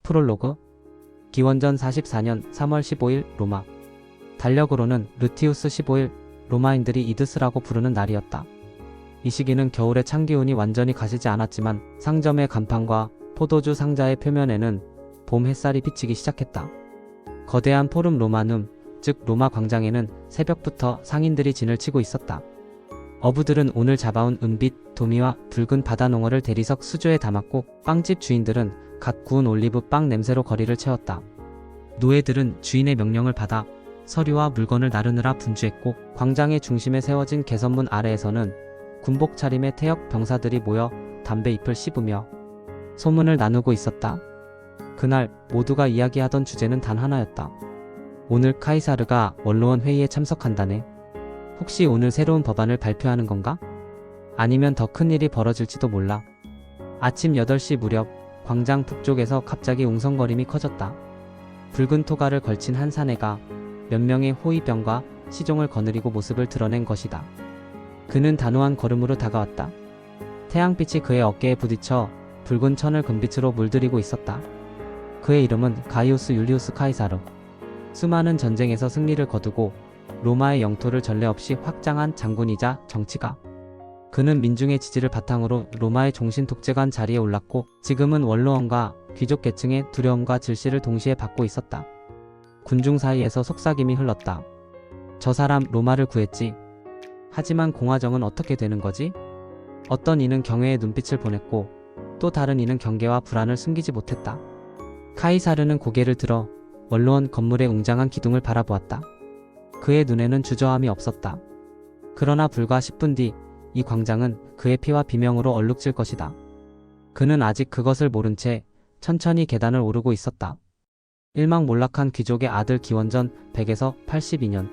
프롤로그 기원전 44년 3월 15일 로마. 달력으로는 르티우스 15일, 로마인들이 이드스라고 부르는 날이었다. 이 시기는 겨울의 찬 기운이 완전히 가시지 않았지만 상점의 간판과 포도주 상자의 표면에는 봄 햇살이 비치기 시작했다. 거대한 포름 로마눔, 즉 로마 광장에는 새벽부터 상인들이 진을 치고 있었다. 어부들은 오늘 잡아온 은빛, 도미와 붉은 바다농어를 대리석 수조에 담았고 빵집 주인들은 갓 구운 올리브 빵 냄새로 거리를 채웠다. 노예들은 주인의 명령을 받아 서류와 물건을 나르느라 분주했고 광장의 중심에 세워진 개선문 아래에서는 군복 차림의 태역 병사들이 모여 담배 잎을 씹으며 소문을 나누고 있었다. 그날 모두가 이야기하던 주제는 단 하나였다. 오늘 카이사르가 원로원 회의에 참석한다네. 혹시 오늘 새로운 법안을 발표하는 건가? 아니면 더 큰 일이 벌어질지도 몰라. 아침 8시 무렵 광장 북쪽에서 갑자기 웅성거림이 커졌다. 붉은 토가를 걸친 한 사내가 몇 명의 호위병과 시종을 거느리고 모습을 드러낸 것이다. 그는 단호한 걸음으로 다가왔다. 태양빛이 그의 어깨에 부딪혀 붉은 천을 금빛으로 물들이고 있었다. 그의 이름은 가이우스 율리우스 카이사르. 수많은 전쟁에서 승리를 거두고 로마의 영토를 전례 없이 확장한 장군이자 정치가. 그는 민중의 지지를 바탕으로 로마의 종신 독재관 자리에 올랐고 지금은 원로원과 귀족 계층의 두려움과 질시를 동시에 받고 있었다. 군중 사이에서 속삭임이 흘렀다. 저 사람 로마를 구했지. 하지만 공화정은 어떻게 되는 거지? 어떤 이는 경외의 눈빛을 보냈고 또 다른 이는 경계와 불안을 숨기지 못했다. 카이사르는 고개를 들어 원로원 건물의 웅장한 기둥을 바라보았다. 그의 눈에는 주저함이 없었다. 그러나 불과 10분 뒤 이 광장은 그의 피와 비명으로 얼룩질 것이다. 그는 아직 그것을 모른 채 천천히 계단을 오르고 있었다. 일망몰락한 귀족의 아들 기원전 100에서 82년.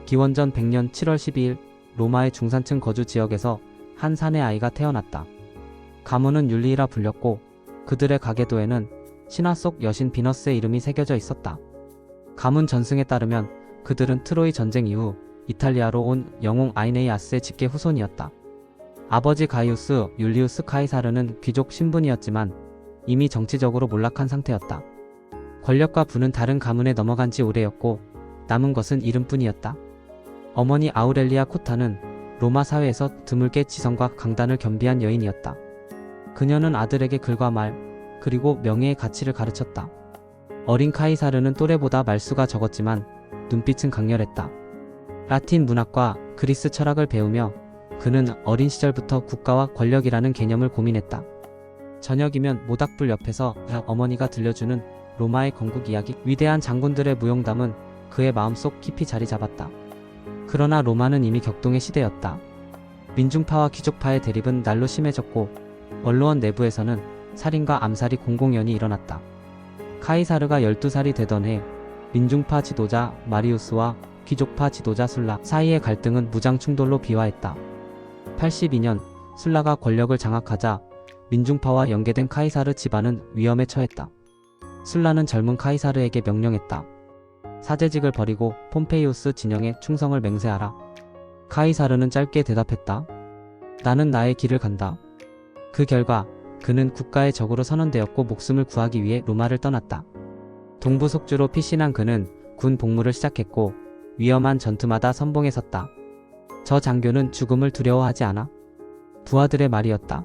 기원전 100년 7월 12일 로마의 중산층 거주 지역에서 한 사내 아이가 태어났다. 가문은 율리이라 불렸고 그들의 가계도에는 신화 속 여신 비너스의 이름이 새겨져 있었다. 가문 전승에 따르면 그들은 트로이 전쟁 이후 이탈리아로 온 영웅 아이네이아스의 직계 후손이었다. 아버지 가이우스 율리우스 카이사르는 귀족 신분이었지만 이미 정치적으로 몰락한 상태였다. 권력과 부는 다른 가문에 넘어간 지 오래였고 남은 것은 이름뿐이었다. 어머니 아우렐리아 코타는 로마 사회에서 드물게 지성과 강단을 겸비한 여인이었다. 그녀는 아들에게 글과 말, 그리고 명예의 가치를 가르쳤다. 어린 카이사르는 또래보다 말수가 적었지만 눈빛은 강렬했다. 라틴 문학과 그리스 철학을 배우며 그는 어린 시절부터 국가와 권력이라는 개념을 고민했다. 저녁이면 모닥불 옆에서 어머니가 들려주는 로마의 건국 이야기, 위대한 장군들의 무용담은 그의 마음속 깊이 자리 잡았다. 그러나 로마는 이미 격동의 시대였다. 민중파와 귀족파의 대립은 날로 심해졌고 원로원 내부에서는 살인과 암살이 공공연히 일어났다. 카이사르가 12살이 되던 해 민중파 지도자 마리우스와 귀족파 지도자 술라 사이의 갈등은 무장 충돌로 비화했다. 82년 술라가 권력을 장악하자 민중파와 연계된 카이사르 집안은 위험에 처했다. 술라는 젊은 카이사르에게 명령했다. 사제직을 버리고 폼페이우스 진영에 충성을 맹세하라. 카이사르는 짧게 대답했다. 나는 나의 길을 간다. 그 결과 그는 국가의 적으로 선언되었고 목숨을 구하기 위해 로마를 떠났다. 동부 속주로 피신한 그는 군 복무를 시작했고 위험한 전투마다 선봉에 섰다. 저 장교는 죽음을 두려워하지 않아. 부하들의 말이었다.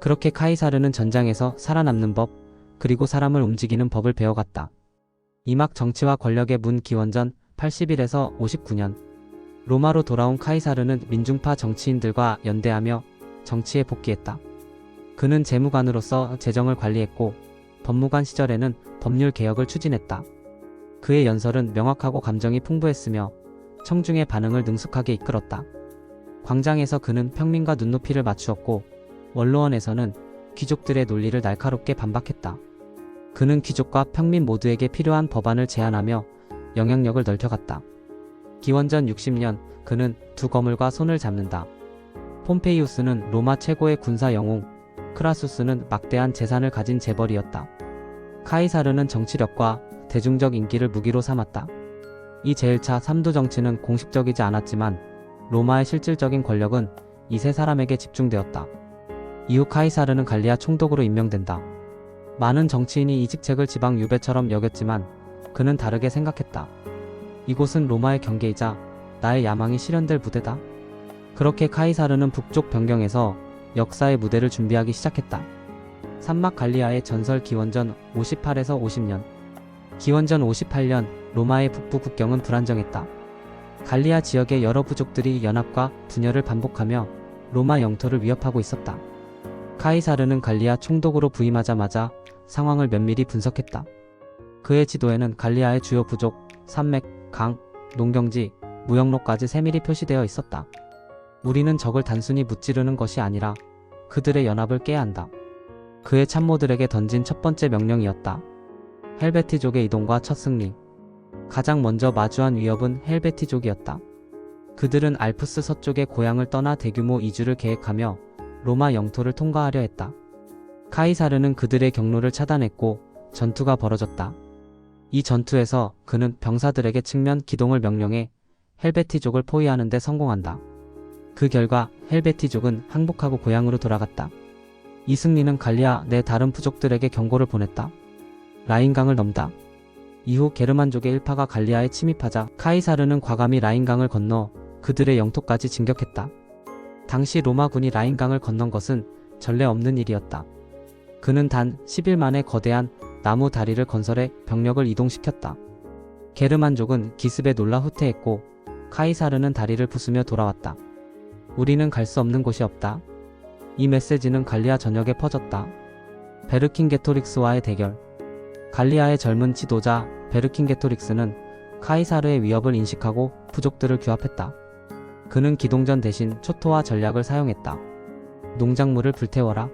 그렇게 카이사르는 전장에서 살아남는 법, 그리고 사람을 움직이는 법을 배워갔다. 이막 정치와 권력의 문 기원전 81에서 59년. 로마로 돌아온 카이사르는 민중파 정치인들과 연대하며 정치에 복귀했다. 그는 재무관으로서 재정을 관리했고 법무관 시절에는 법률 개혁을 추진했다. 그의 연설은 명확하고 감정이 풍부했으며 청중의 반응을 능숙하게 이끌었다. 광장에서 그는 평민과 눈높이를 맞추었고 원로원에서는 귀족들의 논리를 날카롭게 반박했다. 그는 귀족과 평민 모두에게 필요한 법안을 제안하며 영향력을 넓혀갔다. 기원전 60년 그는 두 거물과 손을 잡는다. 폼페이우스는 로마 최고의 군사 영웅, 크라수스는 막대한 재산을 가진 재벌이었다. 카이사르는 정치력과 대중적 인기를 무기로 삼았다. 이 제1차 삼두 정치는 공식적이지 않았지만 로마의 실질적인 권력은 이 세 사람에게 집중되었다. 이후 카이사르는 갈리아 총독으로 임명된다. 많은 정치인이 이 직책을 지방 유배처럼 여겼지만 그는 다르게 생각했다. 이곳은 로마의 경계이자 나의 야망이 실현될 무대다. 그렇게 카이사르는 북쪽 변경에서 역사의 무대를 준비하기 시작했다. 산막 갈리아의 전설 기원전 58에서 50년. 기원전 58년 로마의 북부 국경은 불안정했다. 갈리아 지역의 여러 부족들이 연합과 분열을 반복하며 로마 영토를 위협하고 있었다. 카이사르는 갈리아 총독으로 부임하자마자 상황을 면밀히 분석했다. 그의 지도에는 갈리아의 주요 부족, 산맥, 강, 농경지, 무역로까지 세밀히 표시되어 있었다. 우리는 적을 단순히 무찌르는 것이 아니라 그들의 연합을 깨야 한다. 그의 참모들에게 던진 첫 번째 명령이었다. 헬베티족의 이동과 첫 승리. 가장 먼저 마주한 위협은 헬베티족이었다. 그들은 알프스 서쪽의 고향을 떠나 대규모 이주를 계획하며 로마 영토를 통과하려 했다. 카이사르는 그들의 경로를 차단했고 전투가 벌어졌다. 이 전투에서 그는 병사들에게 측면 기동을 명령해 헬베티족을 포위하는 데 성공한다. 그 결과 헬베티족은 항복하고 고향으로 돌아갔다. 이 승리는 갈리아 내 다른 부족들에게 경고를 보냈다. 라인강을 넘다. 이후 게르만족의 일파가 갈리아에 침입하자 카이사르는 과감히 라인강을 건너 그들의 영토까지 진격했다. 당시 로마군이 라인강을 건넌 것은 전례 없는 일이었다. 그는 단 10일 만에 거대한 나무 다리를 건설해 병력을 이동시켰다. 게르만족은 기습에 놀라 후퇴했고 카이사르는 다리를 부수며 돌아왔다. 우리는 갈 수 없는 곳이 없다. 이 메시지는 갈리아 전역에 퍼졌다. 베르킨게토릭스와의 대결. 갈리아의 젊은 지도자 베르킨게토릭스는 카이사르의 위협을 인식하고 부족들을 규합했다. 그는 기동전 대신 초토화 전략을 사용했다. 농작물을 불태워라.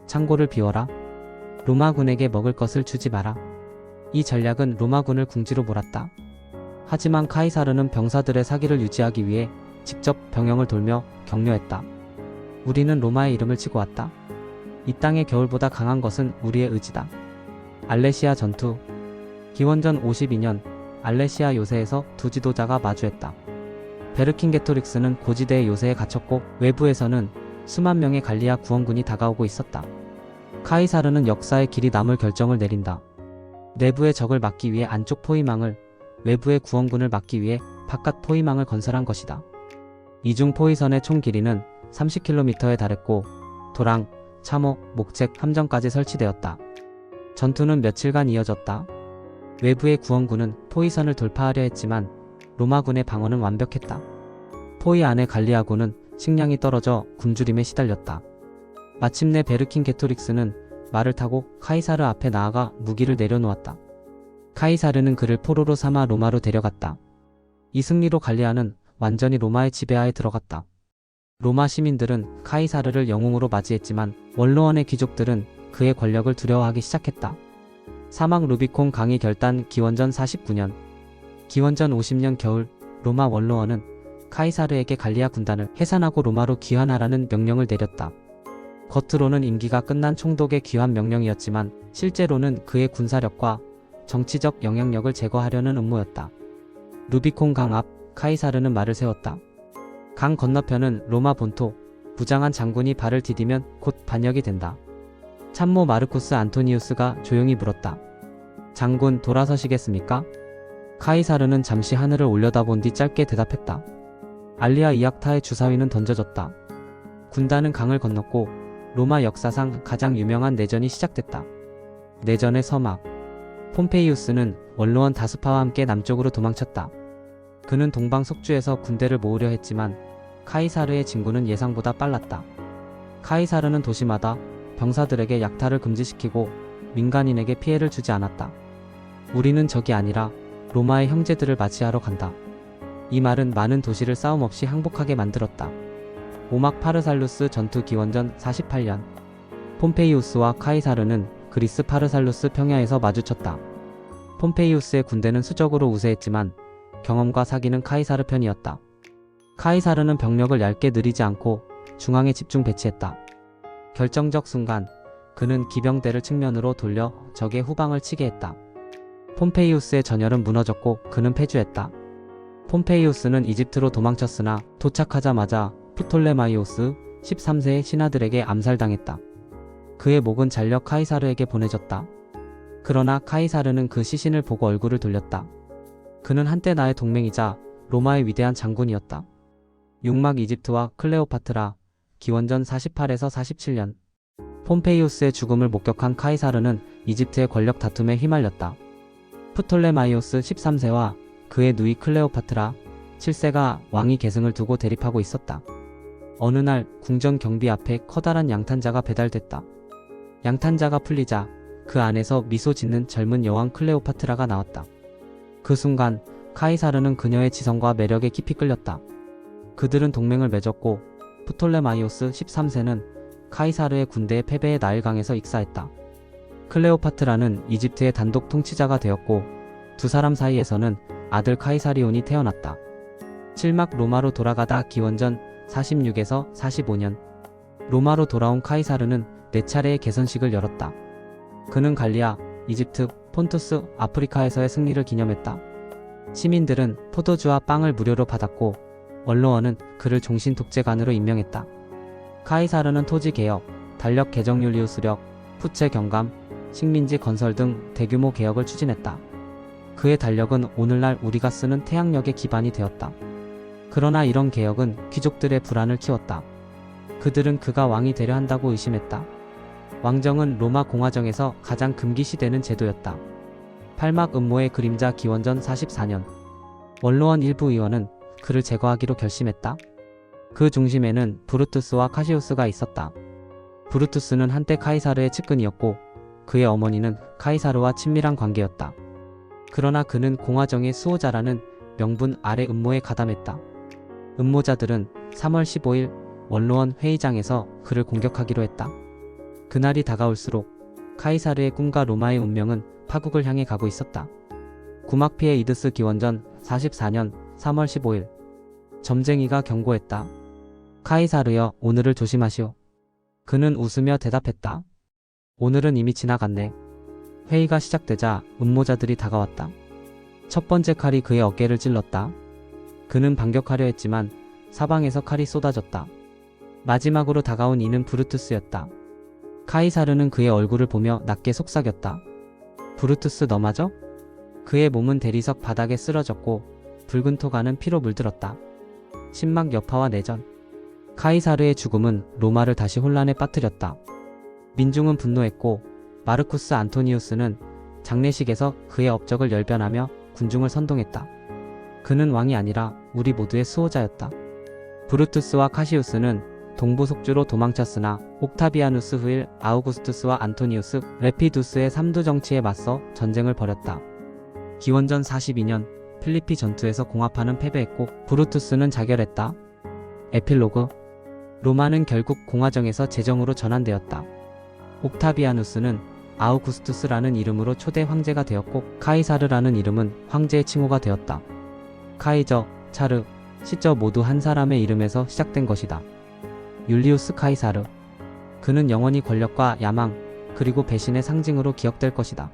창고를 비워라. 로마군에게 먹을 것을 주지 마라. 이 전략은 로마군을 궁지로 몰았다. 하지만 카이사르는 병사들의 사기를 유지하기 위해 직접 병영을 돌며 격려했다. 우리는 로마의 이름을 치고 왔다. 이 땅의 겨울보다 강한 것은 우리의 의지다. 알레시아 전투. 기원전 52년 알레시아 요새에서 두 지도자가 마주했다. 베르킨게토릭스는 고지대의 요새에 갇혔고 외부에서는 수만 명의 갈리아 구원군이 다가오고 있었다. 카이사르는 역사의 길이 남을 결정을 내린다. 내부의 적을 막기 위해 안쪽 포위망을, 외부의 구원군을 막기 위해 바깥 포위망을 건설한 것이다. 이중 포위선의 총 길이는 30km에 달했고 도랑, 참호, 목책, 함정까지 설치되었다. 전투는 며칠간 이어졌다. 외부의 구원군은 포위선을 돌파하려 했지만 로마군의 방어는 완벽했다. 포위 안의 갈리아군은 식량이 떨어져 굶주림에 시달렸다. 마침내 베르킨게토릭스는 말을 타고 카이사르 앞에 나아가 무기를 내려놓았다. 카이사르는 그를 포로로 삼아 로마로 데려갔다. 이 승리로 갈리아는 완전히 로마의 지배하에 들어갔다. 로마 시민들은 카이사르를 영웅으로 맞이했지만 원로원의 귀족들은 그의 권력을 두려워하기 시작했다. 사막 루비콘 강이 결단. 기원전 49년. 기원전 50년 겨울 로마 원로원은 카이사르에게 갈리아 군단을 해산하고 로마로 귀환하라는 명령을 내렸다. 겉으로는 임기가 끝난 총독의 귀환 명령이었지만 실제로는 그의 군사력과 정치적 영향력을 제거하려는 음모였다. 루비콘 강 앞 카이사르는 말을 세웠다. 강 건너편은 로마 본토, 부장한 장군이 발을 디디면 곧 반역이 된다. 참모 마르쿠스 안토니우스가 조용히 물었다. 장군, 돌아서시겠습니까? 카이사르는 잠시 하늘을 올려다본 뒤 짧게 대답했다. 알리아 이악타의 주사위는 던져졌다. 군단은 강을 건넜고 로마 역사상 가장 유명한 내전이 시작됐다. 내전의 서막. 폼페이우스는 원로원 다수파와 함께 남쪽으로 도망쳤다. 그는 동방 속주에서 군대를 모으려 했지만 카이사르의 진군은 예상보다 빨랐다. 카이사르는 도시마다 병사들에게 약탈을 금지시키고 민간인에게 피해를 주지 않았다. 우리는 적이 아니라 로마의 형제들을 맞이하러 간다. 이 말은 많은 도시를 싸움 없이 항복하게 만들었다. 오막 파르살루스 전투. 기원전 48년. 폼페이우스와 카이사르는 그리스 파르살루스 평야에서 마주쳤다. 폼페이우스의 군대는 수적으로 우세했지만 경험과 사기는 카이사르 편이었다. 카이사르는 병력을 얇게 느리지 않고 중앙에 집중 배치했다. 결정적 순간 그는 기병대를 측면으로 돌려 적의 후방을 치게 했다. 폼페이우스의 전열은 무너졌고 그는 패주했다. 폼페이우스는 이집트로 도망쳤으나 도착하자마자 프톨레마이오스 13세의 신하들에게 암살당했다. 그의 목은 잘려 카이사르에게 보내졌다. 그러나 카이사르는 그 시신을 보고 얼굴을 돌렸다. 그는 한때 나의 동맹이자 로마의 위대한 장군이었다. 육막 이집트와 클레오파트라, 기원전 48에서 47년. 폼페이우스의 죽음을 목격한 카이사르는 이집트의 권력 다툼에 휘말렸다. 프톨레마이오스 13세와 그의 누이 클레오파트라 7세가 왕위 계승을 두고 대립하고 있었다. 어느 날 궁전 경비 앞에 커다란 양탄자가 배달됐다. 양탄자가 풀리자 그 안에서 미소 짓는 젊은 여왕 클레오파트라가 나왔다. 그 순간 카이사르는 그녀의 지성과 매력에 깊이 끌렸다. 그들은 동맹을 맺었고 프톨레마이오스 13세는 카이사르의 군대의 패배에 나일강에서 익사했다. 클레오파트라는 이집트의 단독 통치자가 되었고 두 사람 사이에서는 아들 카이사리온이 태어났다. 7막 로마로 돌아가다 기원전 46에서 45년. 로마로 돌아온 카이사르는 4차례의 개선식을 열었다. 그는 갈리아, 이집트, 폰투스, 아프리카에서의 승리를 기념했다. 시민들은 포도주와 빵을 무료로 받았고 원로원은 그를 종신 독재관으로 임명했다. 카이사르는 토지 개혁, 달력 개정 윤리우 수력, 푸체 경감, 식민지 건설 등 대규모 개혁을 추진했다. 그의 달력은 오늘날 우리가 쓰는 태양력의 기반이 되었다. 그러나 이런 개혁은 귀족들의 불안을 키웠다. 그들은 그가 왕이 되려 한다고 의심했다. 왕정은 로마 공화정에서 가장 금기시되는 제도였다. 8막 음모의 그림자 기원전 44년. 원로원 일부 의원은 그를 제거하기로 결심했다. 그 중심에는 브루투스와 카시우스가 있었다. 브루투스는 한때 카이사르의 측근이었고 그의 어머니는 카이사르와 친밀한 관계였다. 그러나 그는 공화정의 수호자라는 명분 아래 음모에 가담했다. 음모자들은 3월 15일 원로원 회의장에서 그를 공격하기로 했다. 그날이 다가올수록 카이사르의 꿈과 로마의 운명은 파국을 향해 가고 있었다. 구막피의 이드스 기원전 44년 3월 15일. 점쟁이가 경고했다. 카이사르여, 오늘을 조심하시오. 그는 웃으며 대답했다. 오늘은 이미 지나갔네. 회의가 시작되자 음모자들이 다가왔다. 첫 번째 칼이 그의 어깨를 찔렀다. 그는 반격하려 했지만 사방에서 칼이 쏟아졌다. 마지막으로 다가온 이는 브루투스였다. 카이사르는 그의 얼굴을 보며 낮게 속삭였다. 브루투스, 너마저? 그의 몸은 대리석 바닥에 쓰러졌고 붉은 토가는 피로 물들었다. 신막 여파와 내전. 카이사르의 죽음은 로마를 다시 혼란에 빠뜨렸다. 민중은 분노했고 마르쿠스 안토니우스는 장례식에서 그의 업적을 열변하며 군중을 선동했다. 그는 왕이 아니라 우리 모두의 수호자였다. 브루투스와 카시우스는 동부 속주로 도망쳤으나 옥타비아누스 후일 아우구스투스와 안토니우스, 레피두스의 삼두 정치에 맞서 전쟁을 벌였다. 기원전 42년 필리피 전투에서 공합하는 패배했고 브루투스는 자결했다. 에필로그. 로마는 결국 공화정에서 제정으로 전환되었다. 옥타비아누스는 아우구스투스라는 이름으로 초대 황제가 되었고 카이사르라는 이름은 황제의 칭호가 되었다. 카이저, 차르, 시저 모두 한 사람의 이름에서 시작된 것이다. 율리우스 카이사르. 그는 영원히 권력과 야망, 그리고 배신의 상징으로 기억될 것이다.